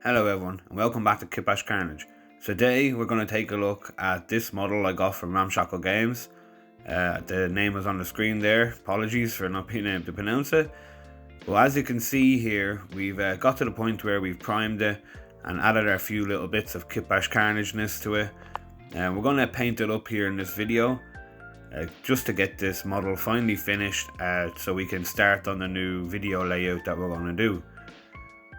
Hello everyone and welcome back to KitbashCarnage. Today we're going to take a look at this model I got from Ramshackle Games. The name is on the screen there, apologies for not being able to pronounce it. Well, as you can see here, we've got to the point where we've primed it and added a few little bits of KitbashCarnage-ness to it. We're going to paint it up here in this video just to get this model finally finished so we can start on the new video layout that we're going to do.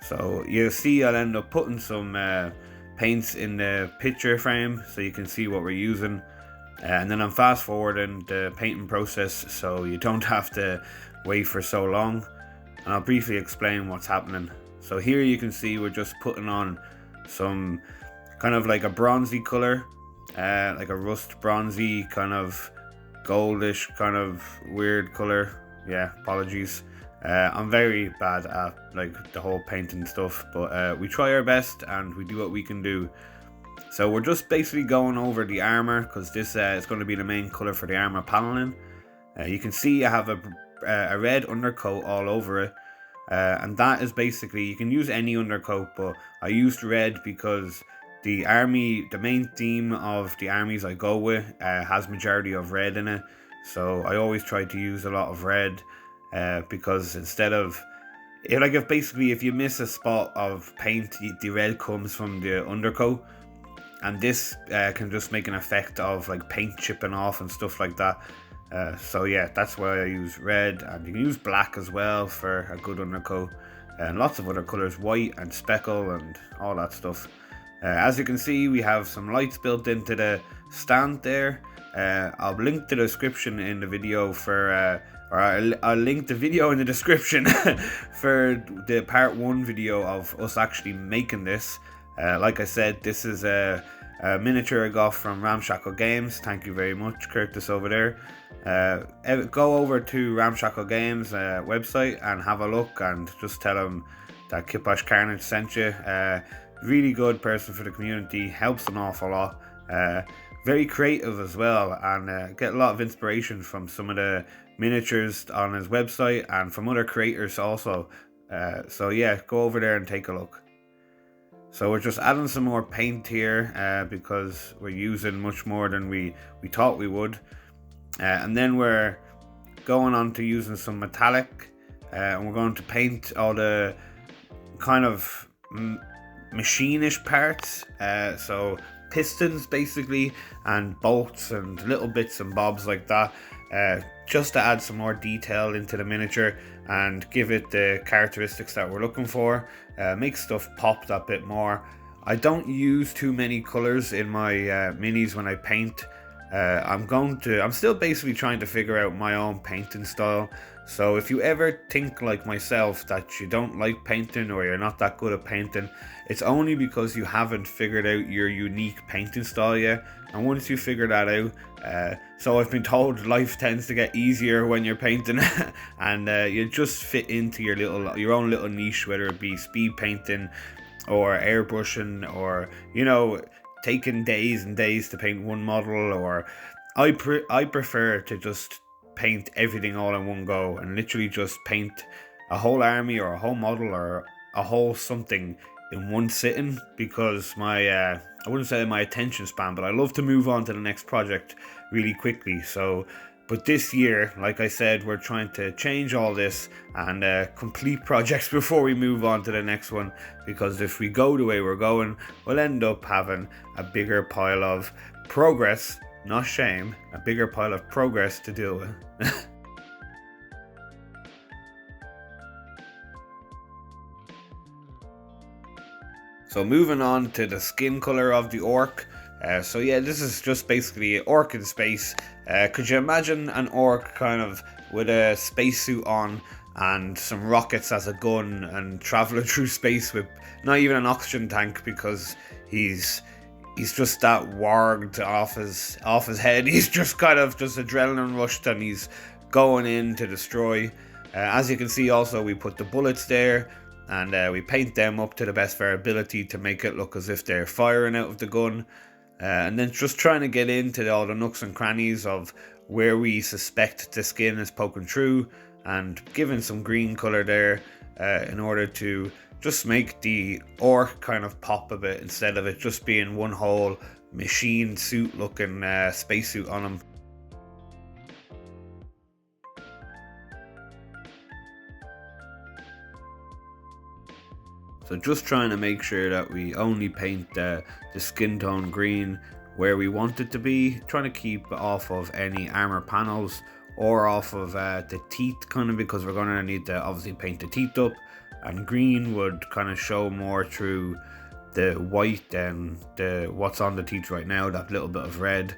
So you'll see I'll end up putting some paints in the picture frame so you can see what we're using, and then I'm fast forwarding the painting process so you don't have to wait for so long, and I'll briefly explain what's happening. So here you can see we're just putting on some kind of like a bronzy color, like a rust bronzy kind of goldish kind of weird color. Yeah, apologies. I'm very bad at like the whole painting stuff, but we try our best and we do what we can do. So we're just basically going over the armor because this is going to be the main color for the armor paneling. You can see I have a red undercoat all over it, and that is basically, you can use any undercoat, but I used red because the main theme of the armies I go with has majority of red in it, so I always try to use a lot of red. Because instead of if you miss a spot of paint, the red comes from the undercoat, and this can just make an effect of like paint chipping off and stuff like that. So yeah, that's why I use red, and you can use black as well for a good undercoat, and lots of other colors, white and speckle and all that stuff. As you can see, we have some lights built into the stand there. I'll link the description in the video for I'll link the video in the description for the part 1 video of us actually making this. Like I said, this is a miniature I got from Ramshackle Games. Thank you very much, Curtis, over there. Go over to Ramshackle Games website and have a look, and just tell them that KitbashCarnage sent you. Really good person for the community, helps an awful lot. Very creative as well, and get a lot of inspiration from some of the miniatures on his website and from other creators also. So yeah, go over there and take a look. So we're just adding some more paint here because we're using much more than we thought we would, and then we're going on to using some metallic, and we're going to paint all the kind of machine-ish parts, so pistons basically, and bolts and little bits and bobs like that, just to add some more detail into the miniature and give it the characteristics that we're looking for, make stuff pop that bit more. I don't use too many colors in my minis when I paint. I'm still basically trying to figure out my own painting style. So if you ever think like myself that you don't like painting or you're not that good at painting, it's only because you haven't figured out your unique painting style yet. And once you figure that out, so I've been told life tends to get easier when you're painting, and you just fit into your own little niche, whether it be speed painting or airbrushing, or taking days and days to paint one model, or I prefer to just paint everything all in one go and literally just paint a whole army or a whole model or a whole something in one sitting, because I wouldn't say my attention span, but I love to move on to the next project really quickly. So but this year, like I said, we're trying to change all this and complete projects before we move on to the next one, because if we go the way we're going, we'll end up having a bigger pile of progress, not shame, a bigger pile of progress to deal with. So moving on to the skin color of the orc. So yeah, this is just basically an orc in space. Could you imagine an orc kind of with a spacesuit on and some rockets as a gun and traveling through space with not even an oxygen tank, because he's just that warged off his head. He's just kind of just adrenaline rushed and he's going in to destroy. As you can see also, we put the bullets there, and we paint them up to the best of our ability to make it look as if they're firing out of the gun. And then just trying to get into all the nooks and crannies of where we suspect the skin is poking through, and giving some green color there in order to just make the orc kind of pop a bit instead of it just being one whole machine suit looking spacesuit on him. So just trying to make sure that we only paint the skin tone green where we want it to be, trying to keep off of any armor panels or off of the teeth, kind of, because we're going to need to obviously paint the teeth up, and green would kind of show more through the white than what's on the teeth right now, that little bit of red.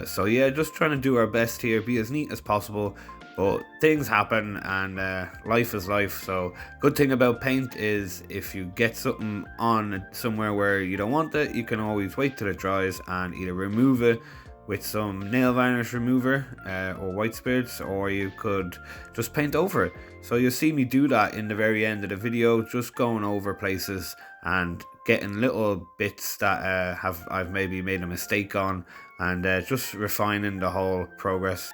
So yeah, just trying to do our best here, be as neat as possible. But things happen, and life is life. So good thing about paint is if you get something on somewhere where you don't want it, you can always wait till it dries and either remove it with some nail varnish remover or white spirits, or you could just paint over it. So you'll see me do that in the very end of the video, just going over places and getting little bits that I've maybe made a mistake on, and just refining the whole progress.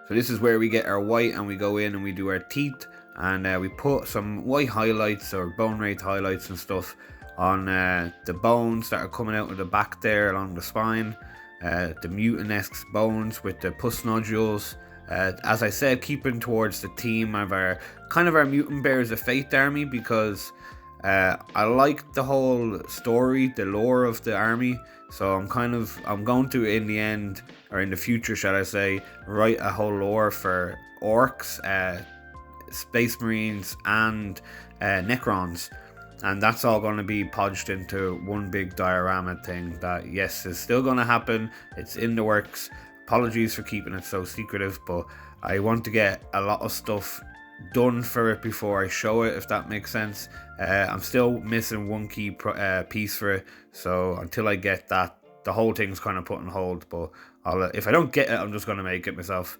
So this is where we get our white, and we go in and we do our teeth, and we put some white highlights or bone wraith highlights and stuff on the bones that are coming out of the back there along the spine, the mutanesque bones with the pus nodules. As I said, keeping towards the theme of our mutant bears of faith army, because I like the whole story, the lore of the army. So I'm going to, in the end, or in the future shall I say, write a whole lore for orcs, space marines, and necrons, and that's all going to be podged into one big diorama thing that, yes, is still going to happen. It's in the works. Apologies for keeping it so secretive, but I want to get a lot of stuff done for it before I show it, if that makes sense. I'm still missing one key piece for it, so until I get that, the whole thing's kind of put on hold. But if I don't get it, I'm just going to make it myself.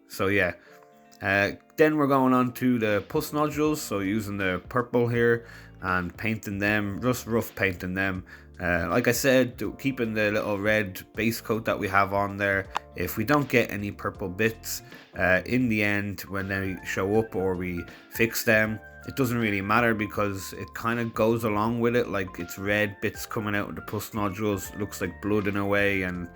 So yeah, then we're going on to the pus nodules, so using the purple here and painting them, just rough painting them. Like I said, keeping the little red base coat that we have on there. If we don't get any purple bits in the end when they show up or we fix them, it doesn't really matter, because it kind of goes along with it. Like, it's red bits coming out of the pus nodules, looks like blood in a way, and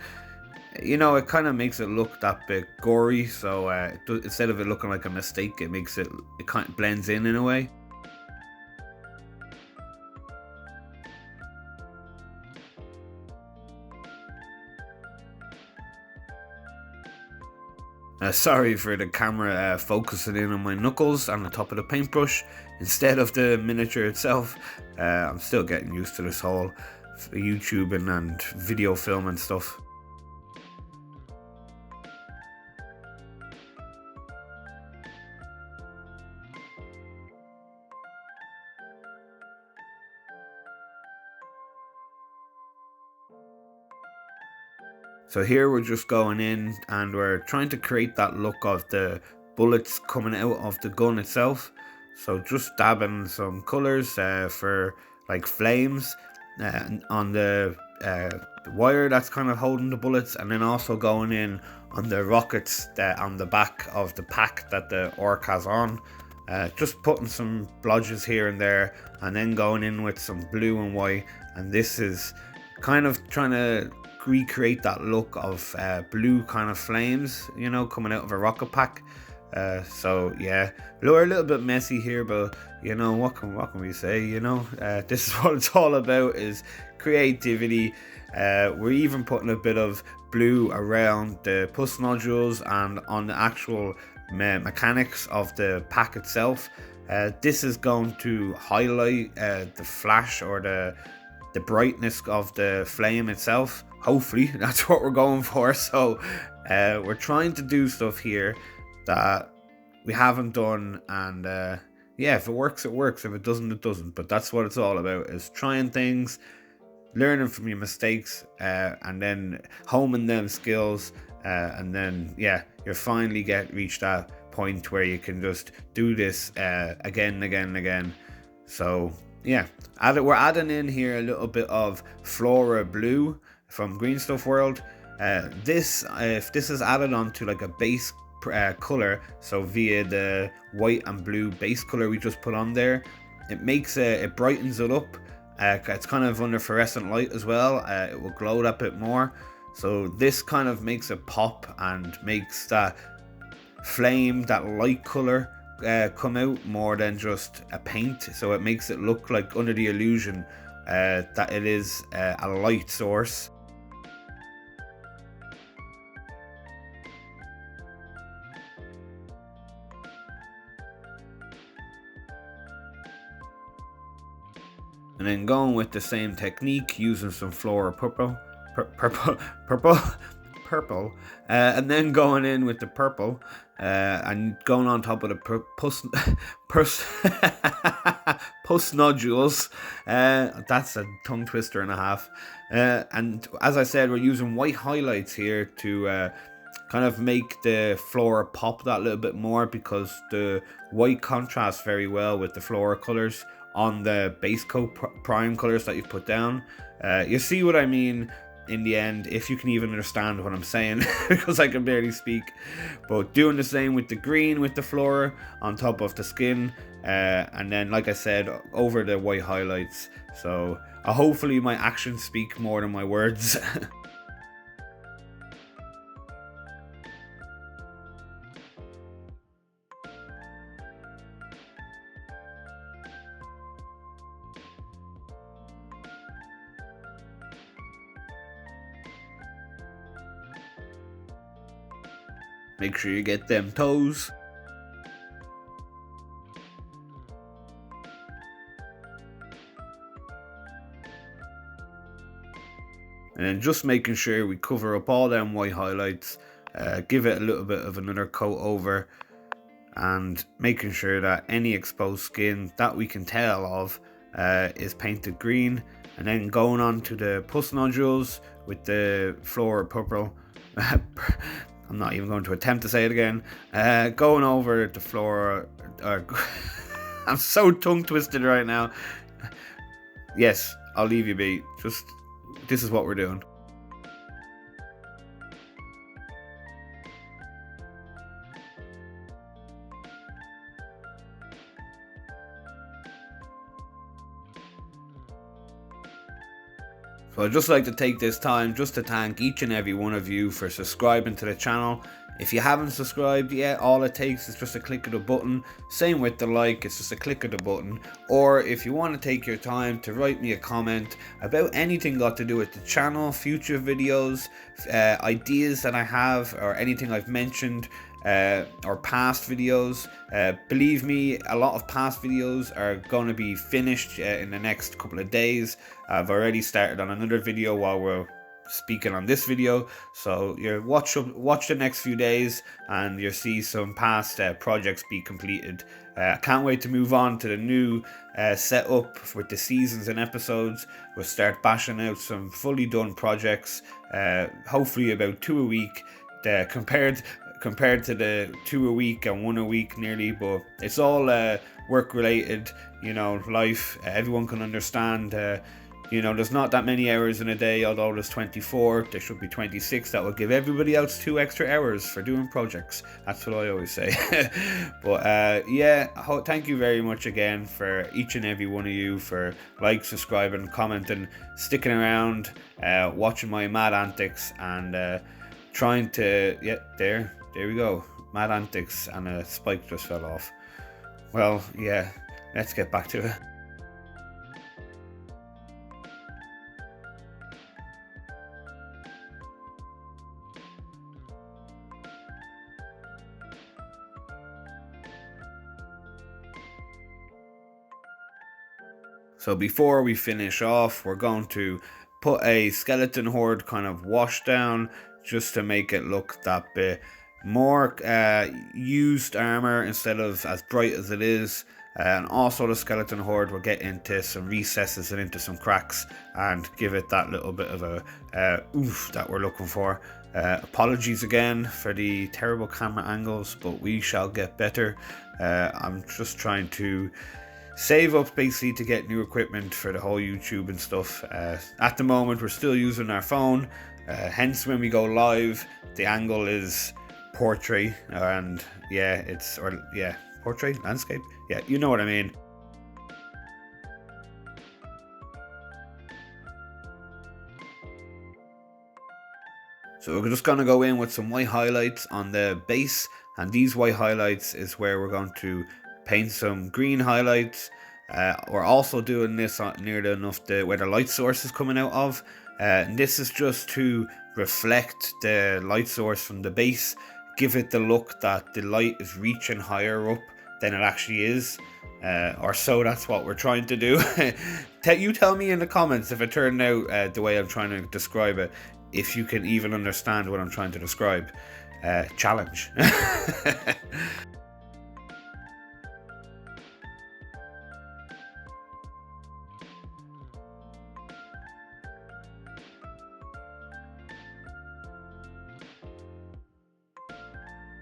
you know, it kind of makes it look that bit gory. So instead of it looking like a mistake, it makes it kind of blends in a way. Sorry for the camera focusing in on my knuckles on the top of the paintbrush instead of the miniature itself. I'm still getting used to this whole YouTubing and video film and stuff. So here we're just going in and we're trying to create that look of the bullets coming out of the gun itself. So just dabbing some colours for like flames on the wire that's kind of holding the bullets, and then also going in on the rockets on the back of the pack that the orc has on. Just putting some blodges here and there, and then going in with some blue and white, and this is kind of trying to recreate that look of blue kind of flames, you know, coming out of a rocket pack. So yeah, we're a little bit messy here, but you know, what can we say, you know? This is what it's all about, is creativity. We're even putting a bit of blue around the pus nodules and on the actual mechanics of the pack itself. This is going to highlight the flash or the brightness of the flame itself. Hopefully that's what we're going for. So we're trying to do stuff here that we haven't done, and yeah, if it works, it works. If it doesn't, it doesn't. But that's what it's all about, is trying things, learning from your mistakes, and then homing them skills, and then yeah, you finally reach that point where you can just do this again and again and again. So yeah, we're adding in here a little bit of Flora Blue from Green Stuff World. If this is added onto like a base color, so via the white and blue base color we just put on there, it brightens it up. It's kind of under fluorescent light as well. It will glow that bit more. So this kind of makes it pop and makes that flame, that light color come out more than just a paint. So it makes it look like under the illusion that it is a light source. And then going with the same technique, using some Flora purple, and then going in with the purple, and going on top of the pus nodules. That's a tongue twister and a half. And as I said, we're using white highlights here to kind of make the Flora pop that little bit more, because the white contrasts very well with the Flora colors on the base coat prime colors that you've put down. You see what I mean in the end, if you can even understand what I'm saying, because I can barely speak. But doing the same with the green with the Flora on top of the skin, and then like I said, over the white highlights. So hopefully my actions speak more than my words. Make sure you get them toes. And then just making sure we cover up all them white highlights, give it a little bit of another coat over, and making sure that any exposed skin that we can tell of is painted green. And then going on to the pus nodules with the Flora purple. I'm not even going to attempt to say it again. Going over the Flora. I'm so tongue twisted right now. Yes, I'll leave you be. Just, this is what we're doing. So I'd just like to take this time just to thank each and every one of you for subscribing to the channel. If you haven't subscribed yet, all it takes is just a click of the button. Same with the like, it's just a click of the button. Or if you want to take your time to write me a comment about anything got to do with the channel, future videos, ideas that I have, or anything I've mentioned, or past videos. Believe me, a lot of past videos are going to be finished in the next couple of days. I've already started on another video while we're speaking on this video, so you watch the next few days and you'll see some past projects be completed. I can't wait to move on to the new setup with the seasons and episodes. We'll start bashing out some fully done projects, hopefully about 2 a week, compared to the 2 a week and 1 a week nearly. But it's all work related, you know, life. Everyone can understand. You know, there's not that many hours in a day, although there's 24, there should be 26. That will give everybody else 2 extra hours for doing projects. That's what I always say. But yeah, thank you very much again for each and every one of you for subscribing, commenting, sticking around, watching my mad antics, and trying to, yeah, there we go, mad antics, and a spike just fell off. Well, yeah, let's get back to it. So before we finish off, we're going to put a skeleton horde kind of wash down, just to make it look that bit more used armor instead of as bright as it is. And also the skeleton horde will get into some recesses and into some cracks and give it that little bit of a oof that we're looking for. Apologies again for the terrible camera angles, but we shall get better. I'm just trying to save up basically to get new equipment for the whole YouTube and stuff. At the moment we're still using our phone, hence when we go live the angle is portrait, and portrait, landscape, yeah, you know what I mean. So we're just going to go in with some white highlights on the base, and these white highlights is where we're going to paint some green highlights. We're also doing this near enough where the light source is coming out of, and this is just to reflect the light source from the base, give it the look that the light is reaching higher up than it actually is, or so that's what we're trying to do. You tell me in the comments if it turned out the way I'm trying to describe it, if you can even understand what I'm trying to describe. Challenge.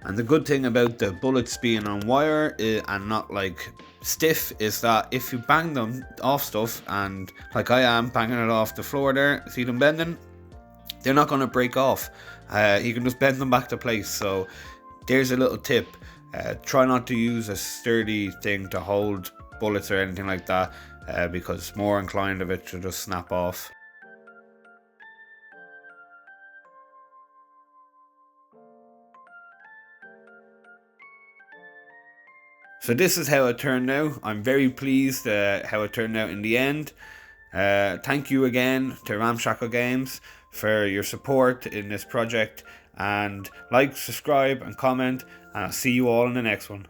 And the good thing about the bullets being on wire and not like stiff is that if you bang them off stuff, and like I am banging it off the floor there, see them bending? They're not going to break off. You can just bend them back to place. So there's a little tip. Try not to use a sturdy thing to hold bullets or anything like that, because more inclined of it to just snap off. So this is how it turned out. I'm very pleased how it turned out in the end. Thank you again to Ramshackle Games for your support in this project, and like, subscribe and comment, and I'll see you all in the next one.